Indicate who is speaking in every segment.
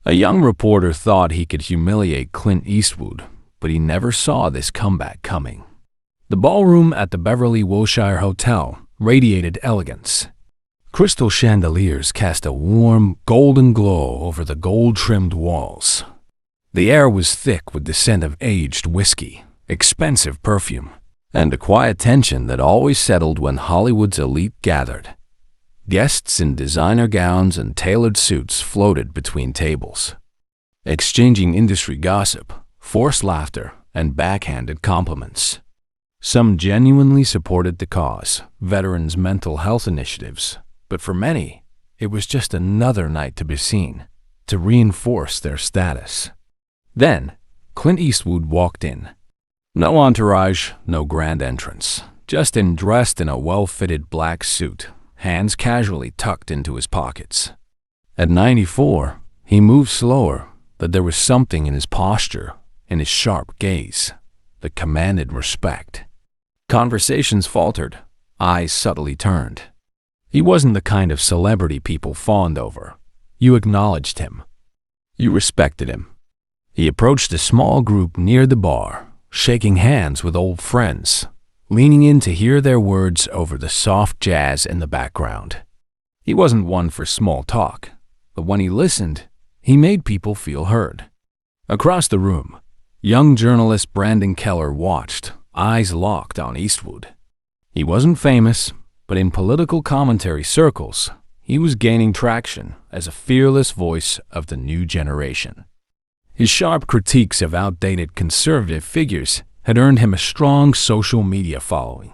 Speaker 1: A young reporter thought he could humiliate Clint Eastwood, but he never saw this comeback coming. The ballroom at the Beverly Wilshire Hotel radiated elegance. Crystal chandeliers cast a warm, golden glow over the gold-trimmed walls. The air was thick with the scent of aged whiskey, expensive perfume, and a quiet tension that always settled when Hollywood's elite gathered. Guests in designer gowns and tailored suits floated between tables, exchanging industry gossip, forced laughter, and backhanded compliments. Some genuinely supported the cause, veterans' mental health initiatives, but for many, it was just another night to be seen, to reinforce their status. Then, Clint Eastwood walked in. No entourage, no grand entrance, just dressed in a well-fitted black suit, hands casually tucked into his pockets. At 94, he moved slower, but there was something in his posture, in his sharp gaze, that commanded respect. Conversations faltered, eyes subtly turned. He wasn't the kind of celebrity people fawned over. You acknowledged him. You respected him. He approached a small group near the bar, shaking hands with old friends, leaning in to hear their words over the soft jazz in the background. He wasn't one for small talk, but when he listened, he made people feel heard. Across the room, young journalist Brandon Keller watched, eyes locked on Eastwood. He wasn't famous, but in political commentary circles, he was gaining traction as a fearless voice of the new generation. His sharp critiques of outdated conservative figures had earned him a strong social media following,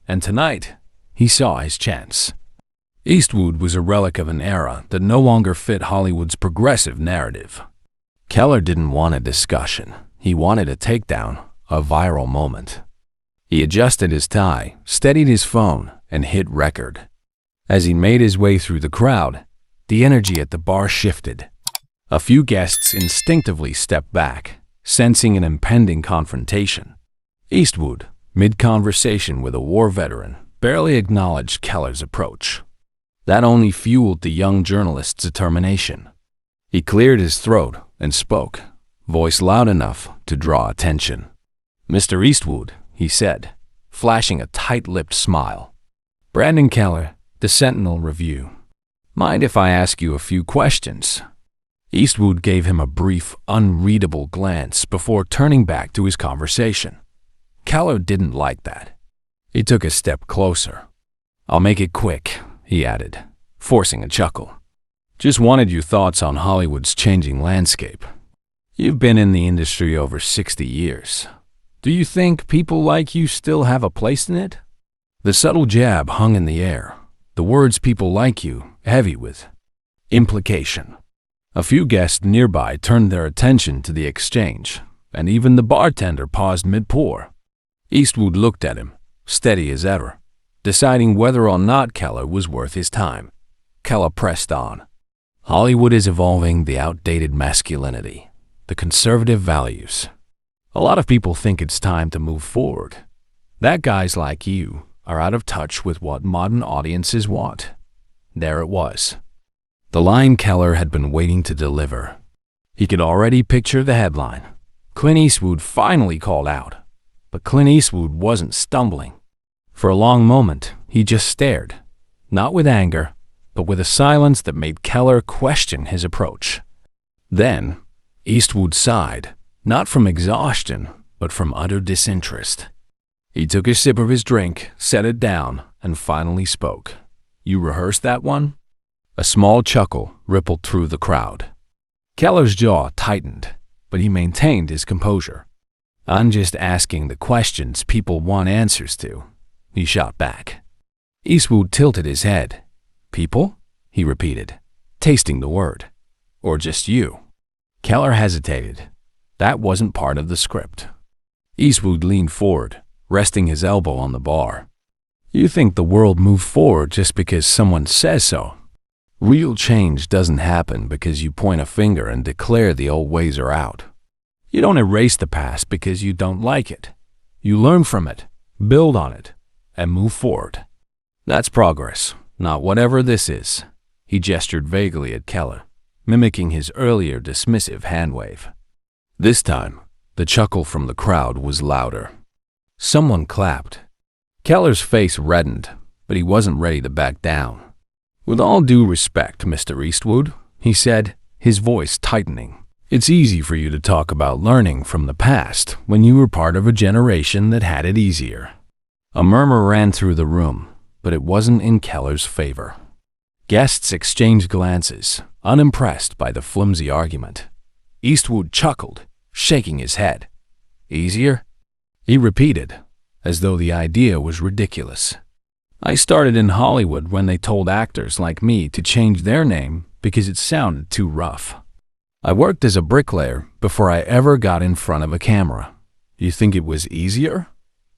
Speaker 1: and tonight he saw his chance. Eastwood was a relic of an era that no longer fit Hollywood's progressive narrative. Keller didn't want a discussion. He wanted a takedown, a viral moment. He adjusted his tie, steadied his phone, and hit record. As he made his way through the crowd, the energy at the bar shifted. A few guests instinctively stepped back, sensing an impending confrontation. Eastwood, mid-conversation with a war veteran, barely acknowledged Keller's approach. That only fueled the young journalist's determination. He cleared his throat and spoke, voice loud enough to draw attention. "Mr. Eastwood," he said, flashing a tight-lipped smile. "Brandon Keller, the Sentinel Review. Mind if I ask you a few questions?" Eastwood gave him a brief, unreadable glance before turning back to his conversation. Keller didn't like that. He took a step closer. "I'll make it quick," he added, forcing a chuckle. "Just wanted your thoughts on Hollywood's changing landscape. You've been in the industry over 60 years. Do you think people like you still have a place in it?" The subtle jab hung in the air, the words "people like you" heavy with implication. A few guests nearby turned their attention to the exchange, and even the bartender paused mid-pour. Eastwood looked at him, steady as ever, deciding whether or not Keller was worth his time. Keller pressed on. "Hollywood is evolving the outdated masculinity, the conservative values. A lot of people think it's time to move forward. That guys like you are out of touch with what modern audiences want." There it was. The line Keller had been waiting to deliver. He could already picture the headline. Clint Eastwood finally called out. But Clint Eastwood wasn't stumbling. For a long moment, he just stared, not with anger, but with a silence that made Keller question his approach. Then, Eastwood sighed, not from exhaustion, but from utter disinterest. He took a sip of his drink, set it down, and finally spoke. "You rehearsed that one?" A small chuckle rippled through the crowd. Keller's jaw tightened, but he maintained his composure. "I'm just asking the questions people want answers to," he shot back. Eastwood tilted his head. "People?" he repeated, tasting the word. "Or just you?" Keller hesitated. That wasn't part of the script. Eastwood leaned forward, resting his elbow on the bar. "You think the world moved forward just because someone says so? Real change doesn't happen because you point a finger and declare the old ways are out. You don't erase the past because you don't like it. You learn from it, build on it, and move forward. That's progress, not whatever this is." He gestured vaguely at Keller. mimicking his earlier dismissive hand wave. This time, the chuckle from the crowd was louder. Someone clapped. Keller's face reddened, but he wasn't ready to back down. "With all due respect, Mr. Eastwood," he said, his voice tightening, "it's easy for you to talk about learning from the past when you were part of a generation that had it easier." A murmur ran through the room, but it wasn't in Keller's favor. Guests exchanged glances, unimpressed by the flimsy argument. Eastwood chuckled, shaking his head. "Easier?" he repeated, as though the idea was ridiculous. "I started in Hollywood when they told actors like me to change their name because it sounded too rough. I worked as a bricklayer before I ever got in front of a camera. You think it was easier?"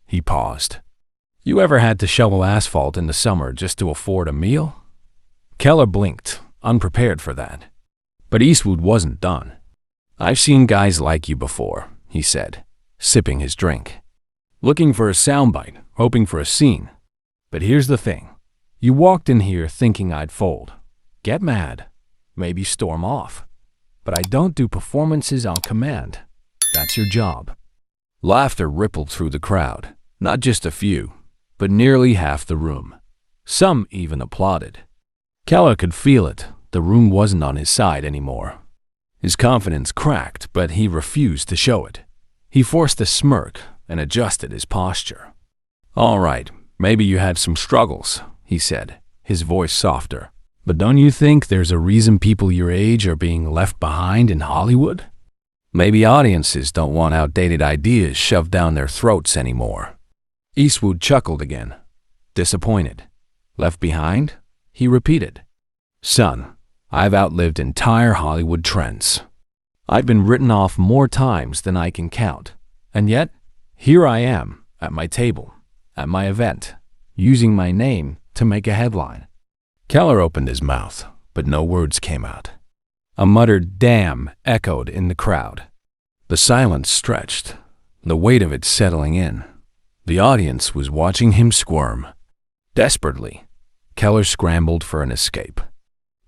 Speaker 1: He paused. "You ever had to shovel asphalt in the summer just to afford a meal?" Keller blinked, unprepared for that. But Eastwood wasn't done. "I've seen guys like you before," he said, sipping his drink. "Looking for a soundbite, hoping for a scene. But here's the thing. You walked in here thinking I'd fold. Get mad. Maybe storm off. But I don't do performances on command. That's your job." Laughter rippled through the crowd, not just a few, but nearly half the room. Some even applauded. Keller could feel it. The room wasn't on his side anymore. His confidence cracked, but he refused to show it. He forced a smirk and adjusted his posture. "All right, maybe you had some struggles," he said, his voice softer. "But don't you think there's a reason people your age are being left behind in Hollywood? Maybe audiences don't want outdated ideas shoved down their throats anymore." Eastwood chuckled again, disappointed. "Left behind?" he repeated. "Son, I've outlived entire Hollywood trends. I've been written off more times than I can count. And yet, here I am, at my table, at my event, using my name to make a headline." Keller opened his mouth, but no words came out. A muttered "damn" echoed in the crowd. The silence stretched, the weight of it settling in. The audience was watching him squirm. Desperately, Keller scrambled for an escape.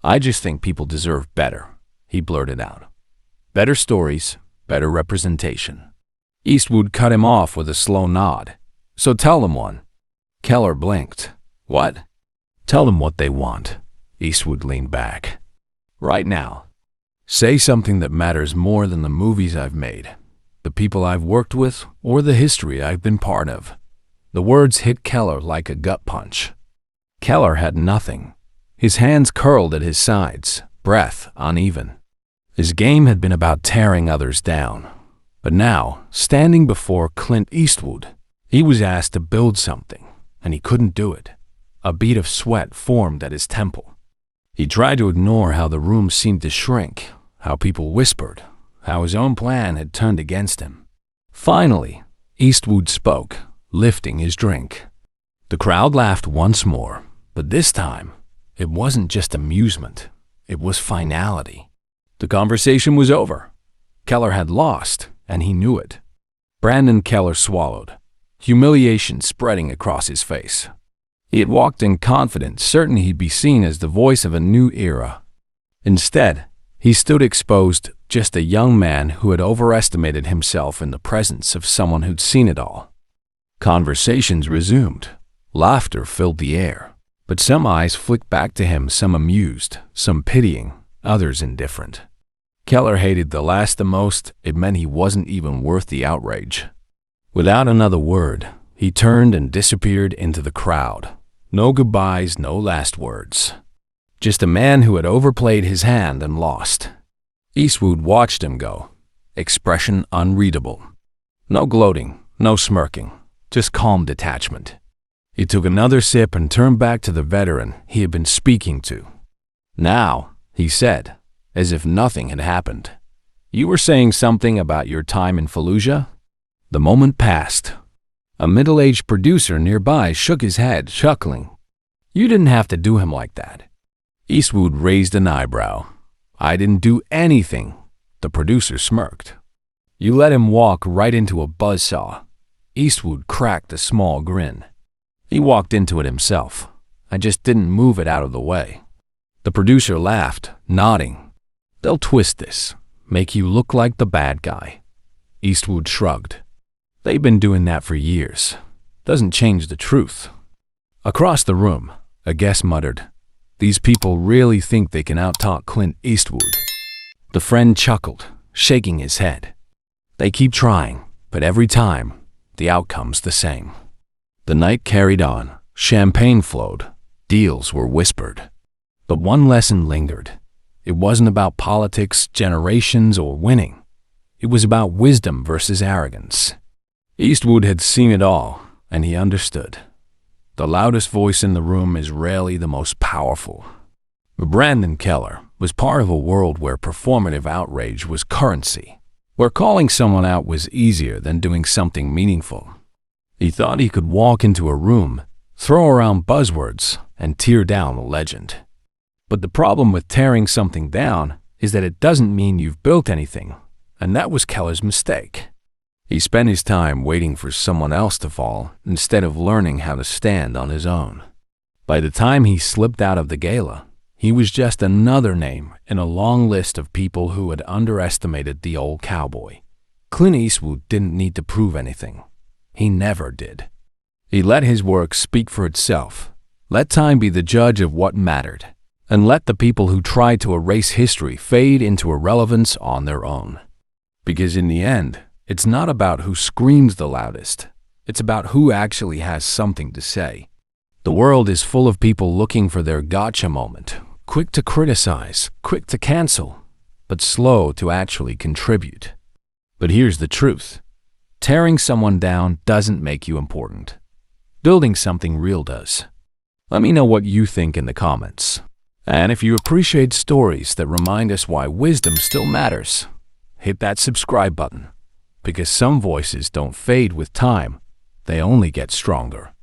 Speaker 1: "I just think people deserve better," he blurted out. "Better stories, better representation." Eastwood cut him off with a slow nod. "So tell them one." Keller blinked. "What?" "Tell them what they want." Eastwood leaned back. "Right now. Say something that matters more than the movies I've made, the people I've worked with, or the history I've been part of." The words hit Keller like a gut punch. Keller had nothing. His hands curled at his sides, breath uneven. His game had been about tearing others down. But now, standing before Clint Eastwood, he was asked to build something, and he couldn't do it. A bead of sweat formed at his temple. He tried to ignore how the room seemed to shrink, how people whispered, how his own plan had turned against him. Finally, Eastwood spoke, lifting his drink. The crowd laughed once more, but this time, it wasn't just amusement. It was finality. The conversation was over. Keller had lost, and he knew it. Brandon Keller swallowed, humiliation spreading across his face. He had walked in confident, certain he'd be seen as the voice of a new era. Instead, he stood exposed, just a young man who had overestimated himself in the presence of someone who'd seen it all. Conversations resumed. Laughter filled the air. But some eyes flicked back to him, some amused, some pitying, others indifferent. Keller hated the last the most. It meant he wasn't even worth the outrage. Without another word, he turned and disappeared into the crowd. No goodbyes, no last words. Just a man who had overplayed his hand and lost. Eastwood watched him go, expression unreadable. No gloating, no smirking, just calm detachment. He took another sip and turned back to the veteran he had been speaking to. "Now," he said, as if nothing had happened, "you were saying something about your time in Fallujah?" The moment passed. A middle-aged producer nearby shook his head, chuckling. "You didn't have to do him like that." Eastwood raised an eyebrow. "I didn't do anything." The producer smirked. "You let him walk right into a buzzsaw." Eastwood cracked a small grin. "He walked into it himself. I just didn't move it out of the way." The producer laughed, nodding. They'll twist this, make you look like the bad guy. Eastwood shrugged. They've been doing that for years. Doesn't change the truth. Across the room, a guest muttered, "These people really think they can out-talk Clint Eastwood." The friend chuckled, shaking his head. They keep trying, but every time, the outcome's the same. The night carried on, champagne flowed, deals were whispered. But one lesson lingered. It wasn't about politics, generations, or winning. It was about wisdom versus arrogance. Eastwood had seen it all, and he understood. The loudest voice in the room is rarely the most powerful. Brandon Keller was part of a world where performative outrage was currency, where calling someone out was easier than doing something meaningful. He thought he could walk into a room, throw around buzzwords, and tear down a legend. But the problem with tearing something down is that it doesn't mean you've built anything, and that was Keller's mistake. He spent his time waiting for someone else to fall instead of learning how to stand on his own. By the time he slipped out of the gala, he was just another name in a long list of people who had underestimated the old cowboy. Clint Eastwood didn't need to prove anything. He never did. He let his work speak for itself, let time be the judge of what mattered, and let the people who tried to erase history fade into irrelevance on their own. Because in the end, it's not about who screams the loudest. It's about who actually has something to say. The world is full of people looking for their gotcha moment, quick to criticize, quick to cancel, but slow to actually contribute. But here's the truth. Tearing someone down doesn't make you important. Building something real does. Let me know what you think in the comments. And if you appreciate stories that remind us why wisdom still matters, hit that subscribe button. Because some voices don't fade with time, they only get stronger.